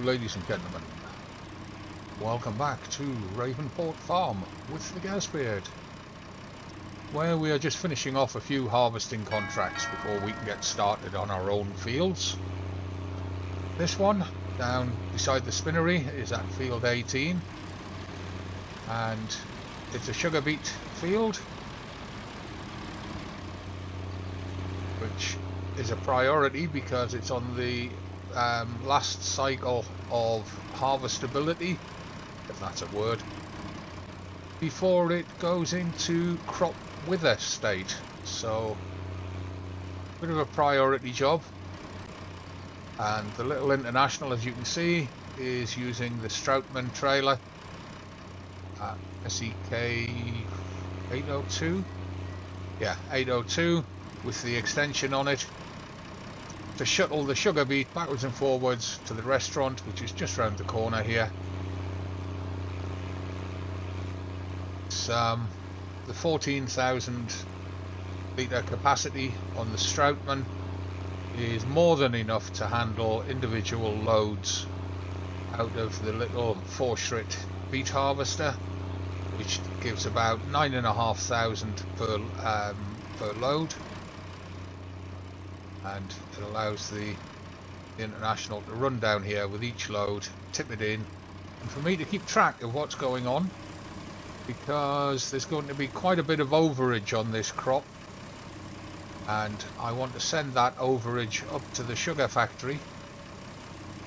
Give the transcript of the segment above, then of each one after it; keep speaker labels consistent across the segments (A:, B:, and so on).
A: Ladies and gentlemen, welcome back to Ravenport Farm with the Gasbeard, where we are just finishing off a few harvesting contracts before we can get started on our own fields. This one down beside the spinnery is at field 18, and it's a sugar beet field, which is a priority because it's on the last cycle of harvestability, if that's a word, before it goes into crop wither state. So a bit of a priority job. And the little International, as you can see, is using the Stroutman trailer at SEK 802, yeah, 802, with the extension on it to shuttle the sugar beet backwards and forwards to the restaurant, which is just round the corner here. It's the 14,000 litre capacity on the Stroutman is more than enough to handle individual loads out of the little 4-shrit beet harvester, which gives about 9,500 per load. And it allows the International to run down here with each load, tip it in, and for me to keep track of what's going on, because there's going to be quite a bit of overage on this crop, and I want to send that overage up to the sugar factory,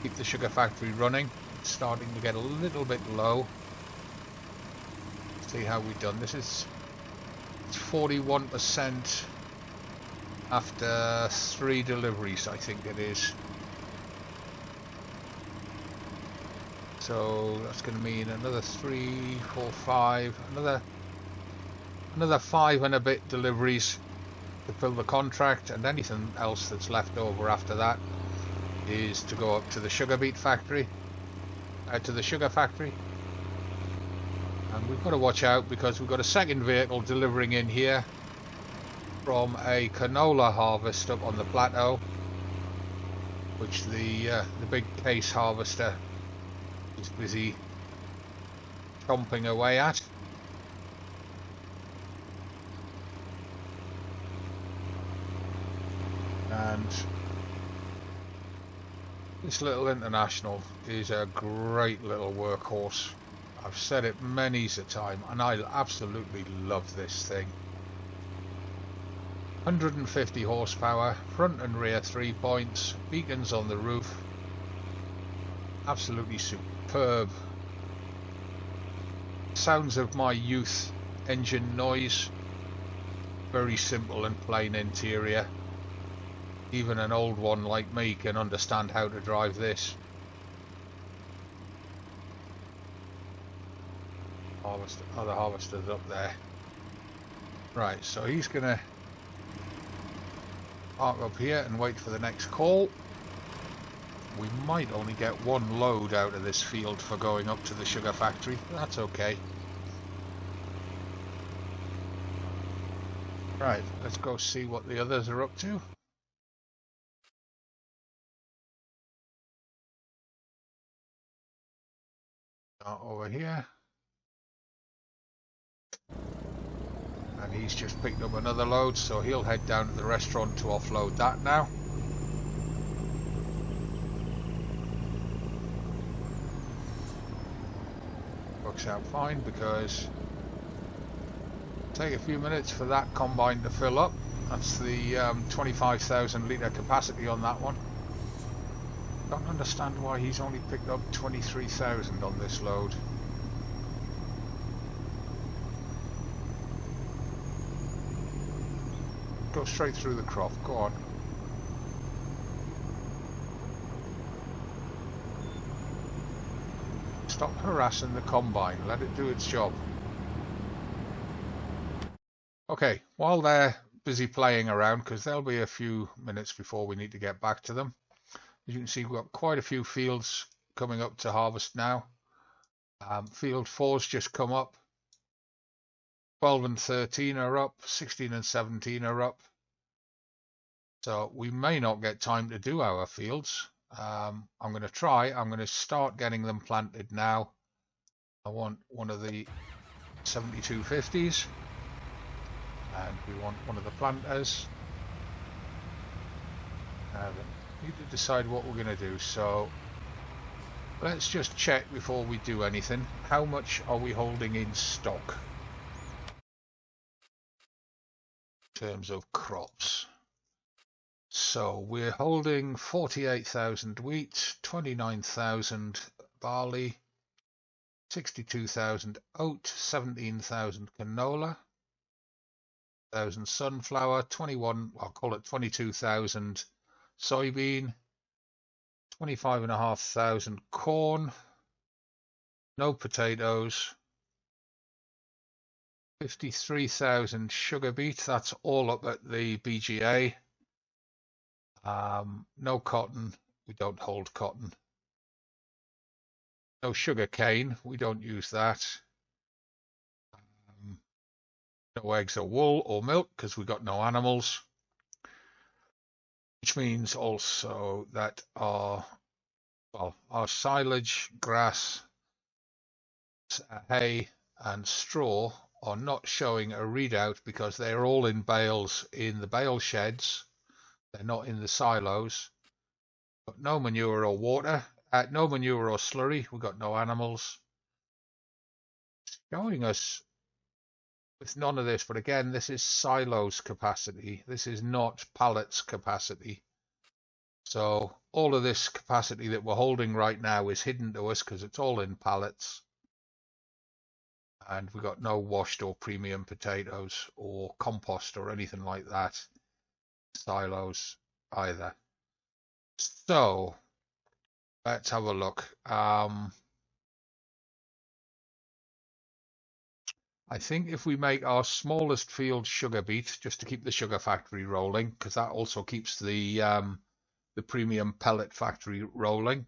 A: keep the sugar factory running. It's starting to get a little bit low. See how we've done. It's 41% after 3 deliveries, I think it is. So that's going to mean another 3, 4, 5, another 5 and a bit deliveries to fill the contract, and anything else that's left over after that is to go up to the sugar beet factory, to the sugar factory. And we've got to watch out because we've got a second vehicle delivering in here from a canola harvest up on the plateau, which the big case harvester is busy chomping away at. And this little International is a great little workhorse. I've said it many's a time, and I absolutely love this thing. 150 horsepower, front and rear 3 points, beacons on the roof, absolutely superb. Sounds of my youth engine noise, very simple and plain interior. Even an old one like me can understand how to drive this. Other harvester's up there. Right, so he's gonna park up here and wait for the next call. We might only get 1 load out of this field for going up to the sugar factory. That's okay. Right, let's go see what the others are up to. Over here. And he's just picked up another load, so he'll head down to the restaurant to offload that now. Works out fine because it'll take a few minutes for that combine to fill up. That's the 25,000 litre capacity on that one. Don't understand why he's only picked up 23,000 on this load. Go straight through the crop, go on. Stop harassing the combine, let it do its job. Okay, while they're busy playing around because there'll be a few minutes before we need to get back to them. As you can see, we've got quite a few fields coming up to harvest now. Field 4's just come up. 12 and 13 are up. 16 and 17 are up. So we may not get time to do our fields. I'm going to try. I'm going to start getting them planted now. I want one of the 7250s. And we want one of the planters. We need to decide what we're going to do. So let's just check before we do anything. How much are we holding in stock in terms of crops? So we're holding 48,000 wheat, 29,000 barley, 62,000 oat, 17,000 canola, 1,000 sunflower, 21, I'll call it 22,000 soybean, 25,500 corn, no potatoes, 53,000 sugar beet, that's all up at the BGA. No cotton, we don't hold cotton. No sugar cane, we don't use that. No eggs or wool or milk because we've got no animals. Which means also that our silage, grass, hay and straw are not showing a readout because they're all in bales in the bale sheds. They're not in the silos. Got no manure or water, no manure or slurry. We've got no animals. Showing us with none of this, but again, this is silos capacity. This is not pallets capacity. So all of this capacity that we're holding right now is hidden to us because it's all in pallets. And we've got no washed or premium potatoes or compost or anything like that. Silos either. So let's have a look. I think if we make our smallest field sugar beet, just to keep the sugar factory rolling, because that also keeps the premium pellet factory rolling.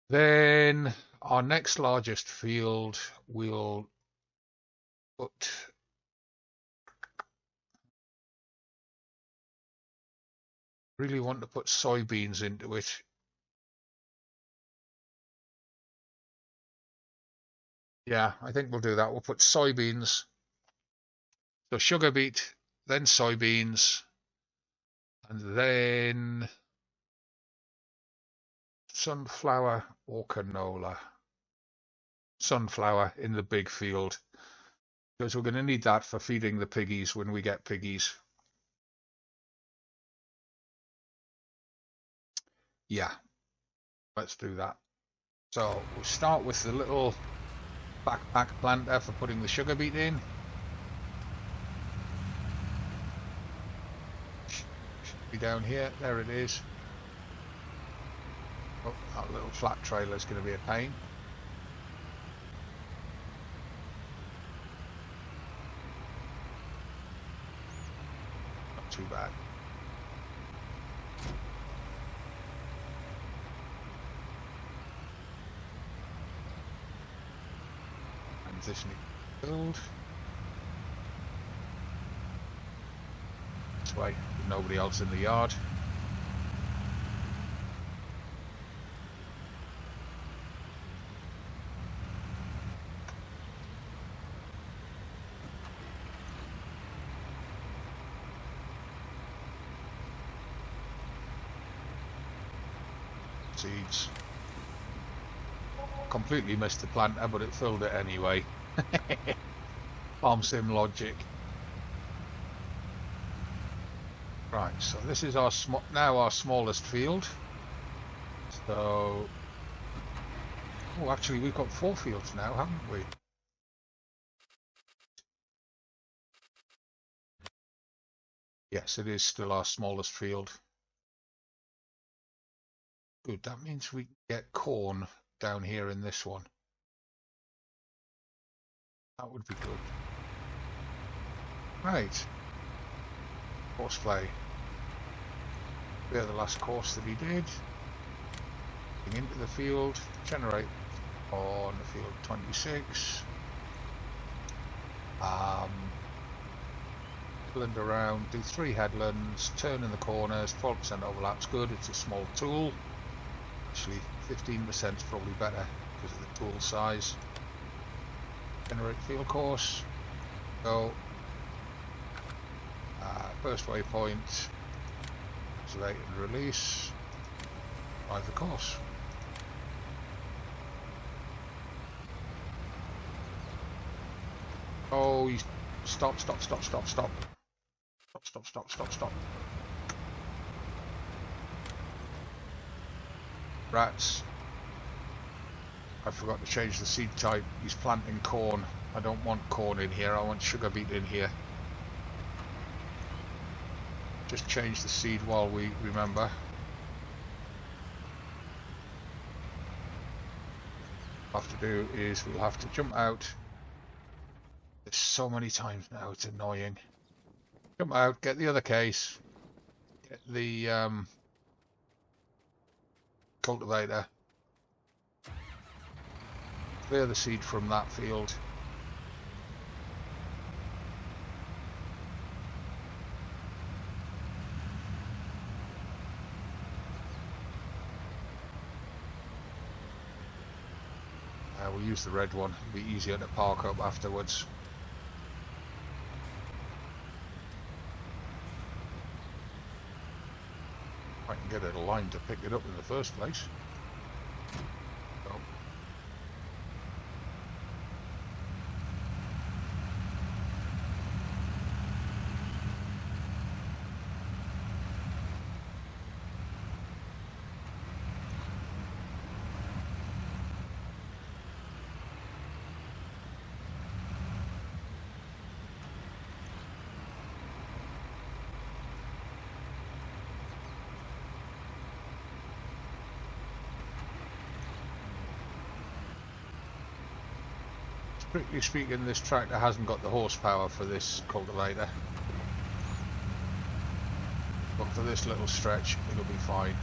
A: Then our next largest field we'll put really want to put soybeans into it. Yeah, I think we'll do that. We'll put soybeans. So sugar beet, then soybeans, and then sunflower or canola. Sunflower in the big field, because we're going to need that for feeding the piggies when we get piggies. Yeah, let's do that. So we'll start with the little backpack planter for putting the sugar beet in. Should be down here. There it is. Oh, that little flat trailer is going to be a pain. Not too bad. Transitioning build. This way, with nobody else in the yard. Seeds. Completely missed the planter, but it filled it anyway. Farm sim logic. Right, so this is our now our smallest field. So, oh, actually, we've got 4 fields now, haven't we? Yes, it is still our smallest field. Good, that means we get corn down here in this one. That would be good. Right, Horseplay. Clear the last course that he did. Into the field. Generate on the field 26. Headland around, do 3 headlands, turn in the corners, 12% overlap's good, it's a small tool. Actually 15% is probably better because of the tool size. Generate field course. Go. First waypoint. Activate and release. Drive the course. Oh, you stop. Stop. Rats. I forgot to change the seed type. He's planting corn. I don't want corn in here, I want sugar beet in here. Just change the seed while we remember. What we'll have to do is we'll have to jump out. There's so many times now, it's annoying. Jump out, get the other case, get the cultivator, clear the seed from that field. We'll use the red one, it'll be easier to park up afterwards. I can get it aligned to pick it up in the first place. So. Strictly speaking, this tractor hasn't got the horsepower for this cultivator, but for this little stretch it'll be fine.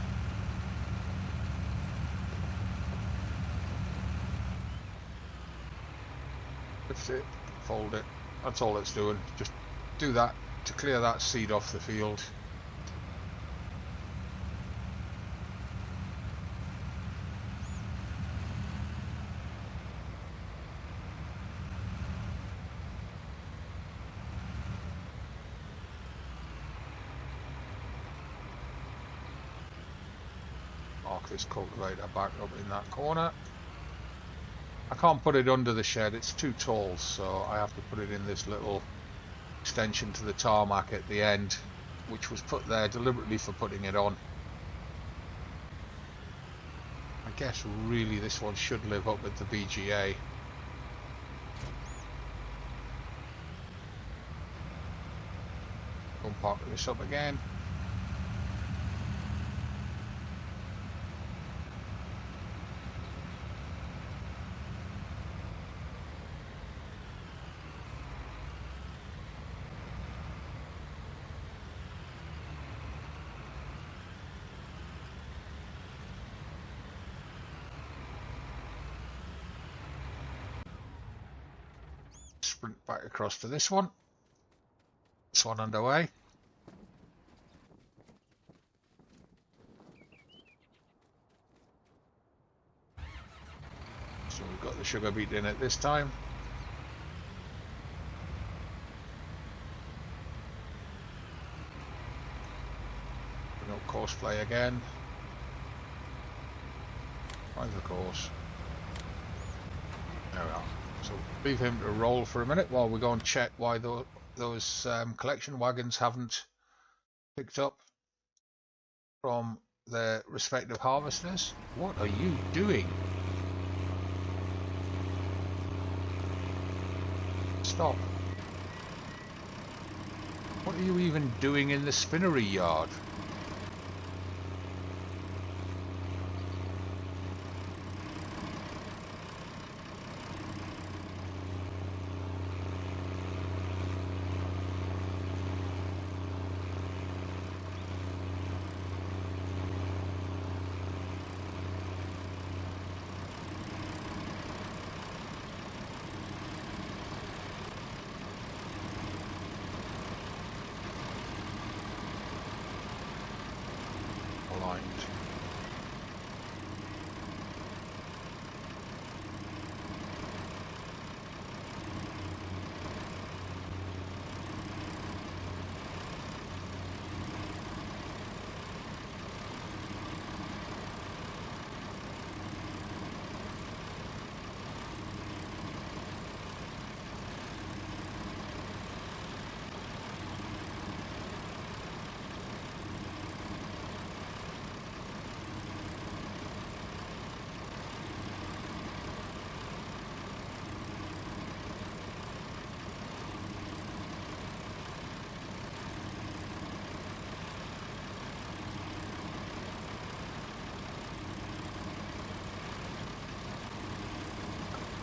A: Lift it, fold it, that's all it's doing. Just do that to clear that seed off the field. This cultivator back up in that corner. I can't put it under the shed, it's too tall, so I have to put it in this little extension to the tarmac at the end, which was put there deliberately for putting it on. I guess really this one should live up with the BGA. Go and park this up again. Sprint back across to this one. This one underway. So we've got the sugar beet in it this time. No course play again. Find the course. There we are. So leave him to roll for a minute while we go and check why those collection wagons haven't picked up from their respective harvesters. What are you doing? Stop. What are you even doing in the spinnery yard? point.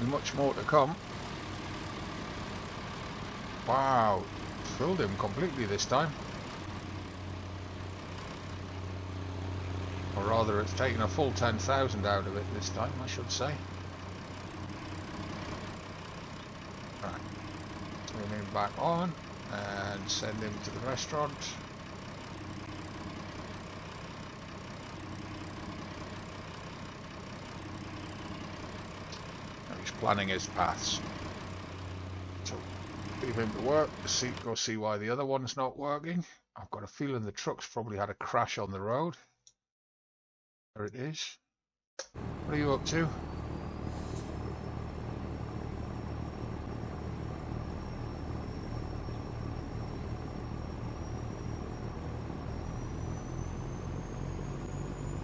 A: Much more to come. Wow, filled him completely this time. Or rather, it's taken a full 10,000 out of it this time, I should say. Right, turn him back on and send him to the restaurant. Planning his paths. So leave him to work, go see why the other one's not working. I've got a feeling the truck's probably had a crash on the road. There it is. What are you up to?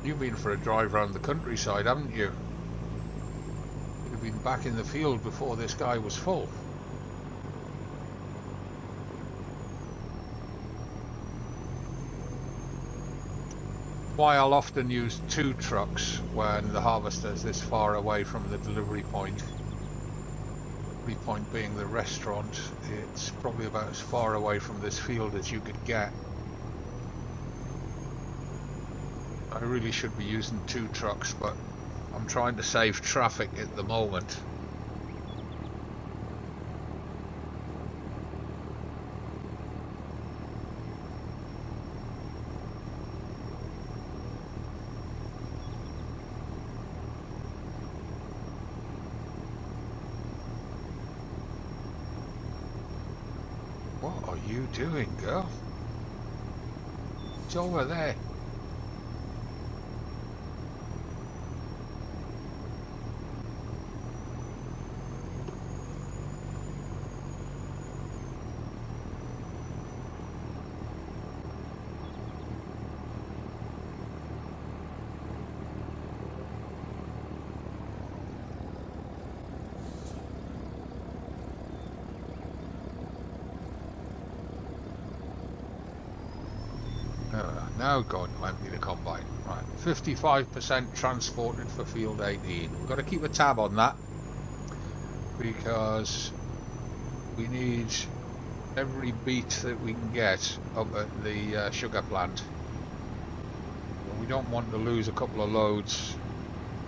A: You've been for a drive around the countryside, haven't you? Been back in the field before this guy was full. Why I'll often use 2 trucks when the harvester is this far away from the delivery point. Delivery point being the restaurant. It's probably about as far away from this field as you could get. I really should be using 2 trucks, but I'm trying to save traffic at the moment. What are you doing, girl? It's over there. Now going to empty the combine. Right, 55% transported for field 18. We've got to keep a tab on that because we need every beet that we can get up at the sugar plant. We don't want to lose a couple of loads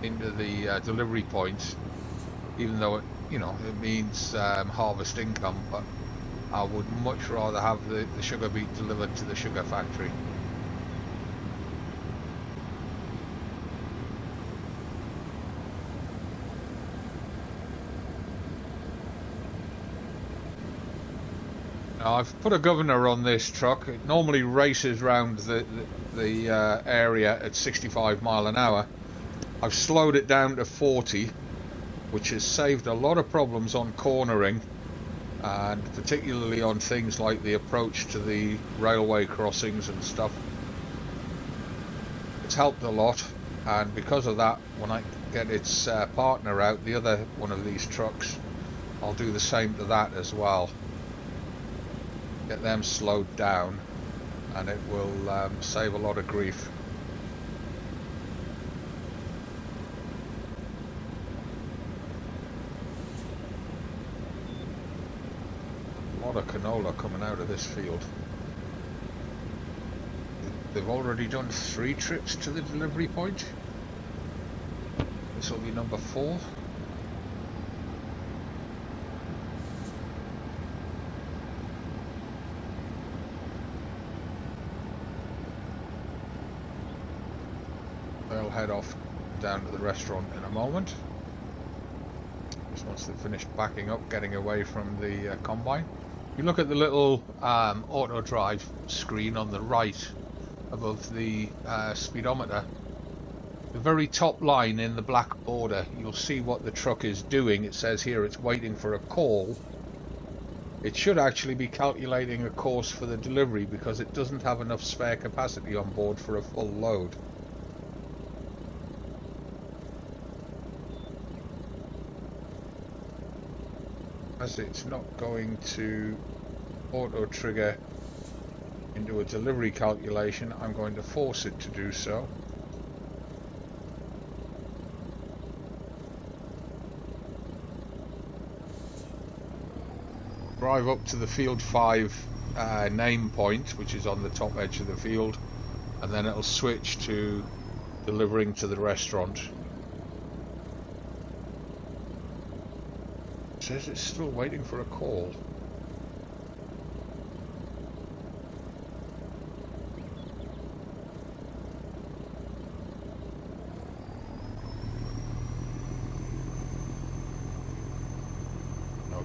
A: into the delivery point, even though it, it means harvest income. But I would much rather have the sugar beet delivered to the sugar factory. Now, I've put a governor on this truck. It normally races round the area at 65 mile an hour. I've slowed it down to 40, which has saved a lot of problems on cornering, and particularly on things like the approach to the railway crossings and stuff. It's helped a lot, and because of that, when I get its partner out, the other one of these trucks, I'll do the same to that as well. Get them slowed down, and it will save a lot of grief. A lot of canola coming out of this field. They've already done 3 trips to the delivery point. This will be number 4. head off down to the restaurant in a moment. Just once they've finished backing up, getting away from the combine. You look at the little auto drive screen on the right above the speedometer. The very top line in the black border, you'll see what the truck is doing. It says here it's waiting for a call. It should actually be calculating a course for the delivery because it doesn't have enough spare capacity on board for a full load. As it's not going to auto trigger into a delivery calculation, I'm going to force it to do so. Drive up to the field 5 name point, which is on the top edge of the field, and then it'll switch to delivering to the restaurant. It says it's still waiting for a call.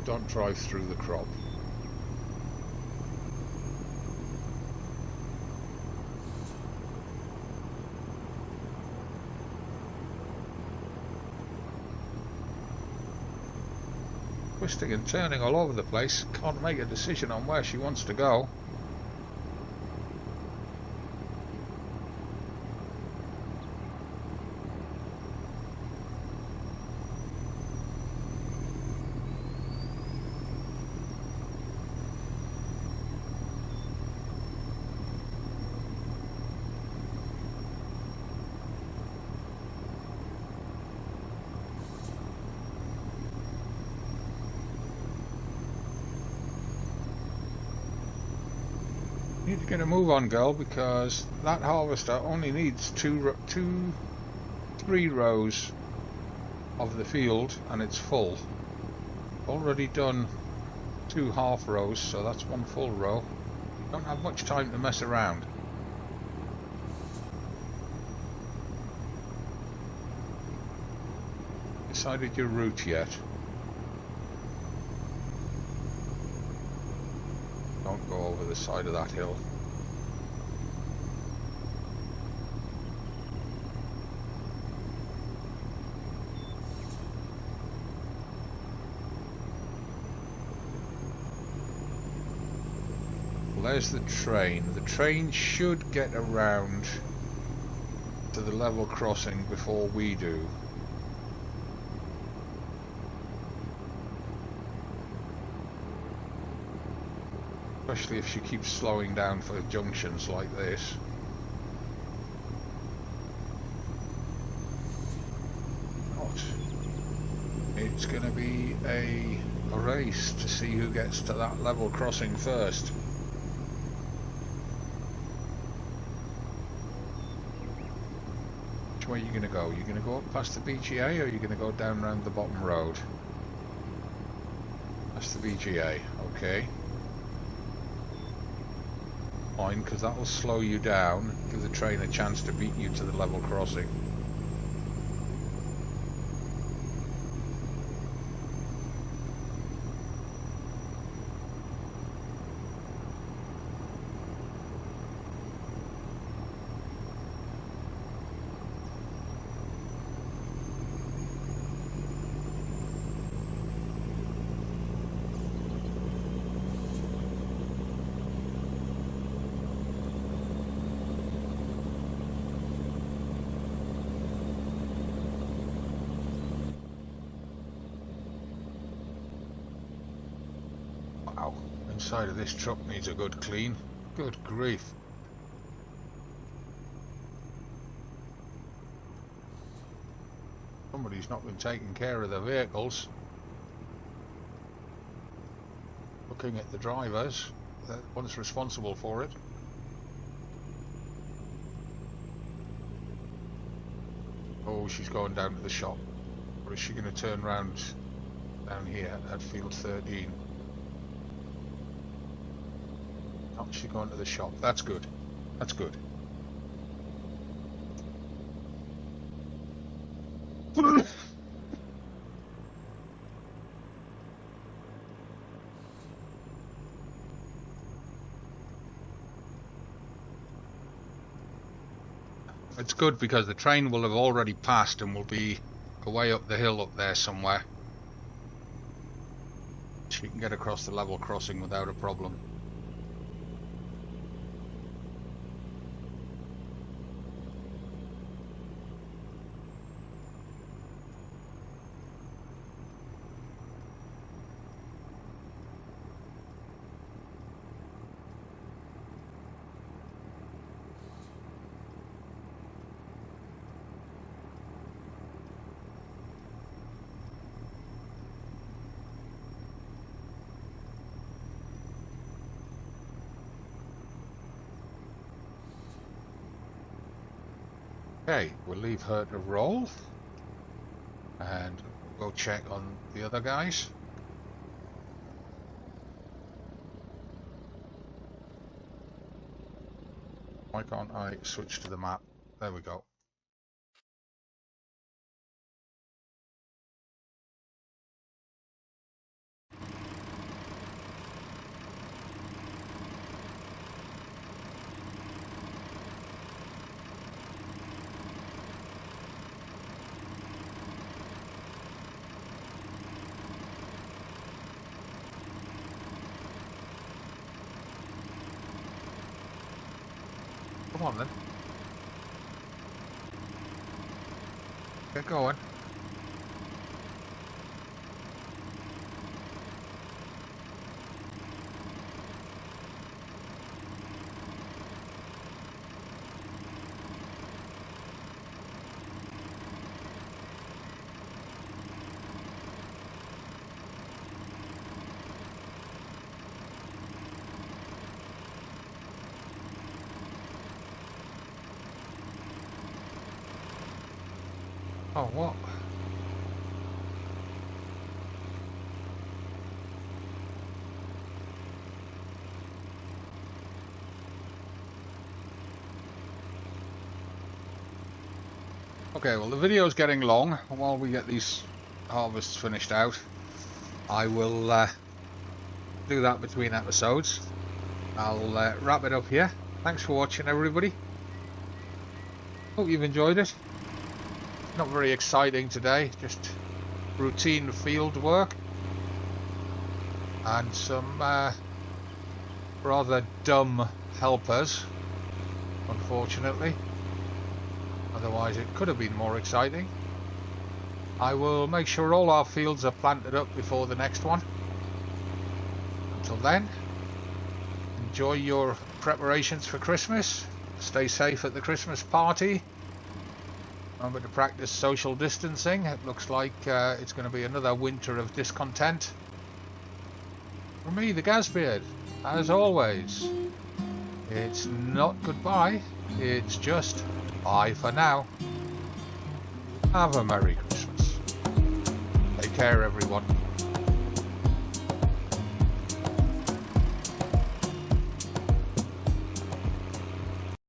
A: Don't drive through the crop. Twisting and turning all over the place, can't make a decision on where she wants to go. Need to get a move on, girl, because that harvester only needs three rows of the field and it's full. Already done 2 half rows, so that's 1 full row. Don't have much time to mess around. Decided your route yet? Don't go over the side of that hill. Well, there's the train. The train should get around to the level crossing before we do. Especially if she keeps slowing down for junctions like this. Not. It's going to be a race to see who gets to that level crossing first. Which way are you going to go? You're going to go up past the BGA, or are you going to go down around the bottom road? That's the BGA, okay. Fine, because that will slow you down, give the train a chance to beat you to the level crossing. Wow, inside of this truck needs a good clean. Good grief. Somebody's not been taking care of their vehicles. Looking at the drivers, the one's responsible for it. Oh, she's going down to the shop. Or is she going to turn round down here at field 13? Oh, she's going to the shop. That's good. That's good. It's good because the train will have already passed and will be away up the hill up there somewhere. She can get across the level crossing without a problem. Okay, we'll leave her to roll, and we'll go check on the other guys. Why can't I switch to the map? There we go. Come on then. Get going. Oh, what? Okay, well the video's getting long. While we get these harvests finished out, I will do that between episodes. I'll wrap it up here. Thanks for watching, everybody. Hope you've enjoyed it. Not very exciting today, just routine field work and some rather dumb helpers, unfortunately. Otherwise it could have been more exciting. I will make sure all our fields are planted up before the next one. Until then, enjoy your preparations for Christmas. Stay safe at the Christmas party. Remember to practice social distancing. It looks like it's going to be another winter of discontent. For me, the Gazbeard, as always, it's not goodbye, it's just bye for now. Have a Merry Christmas. Take care, everyone.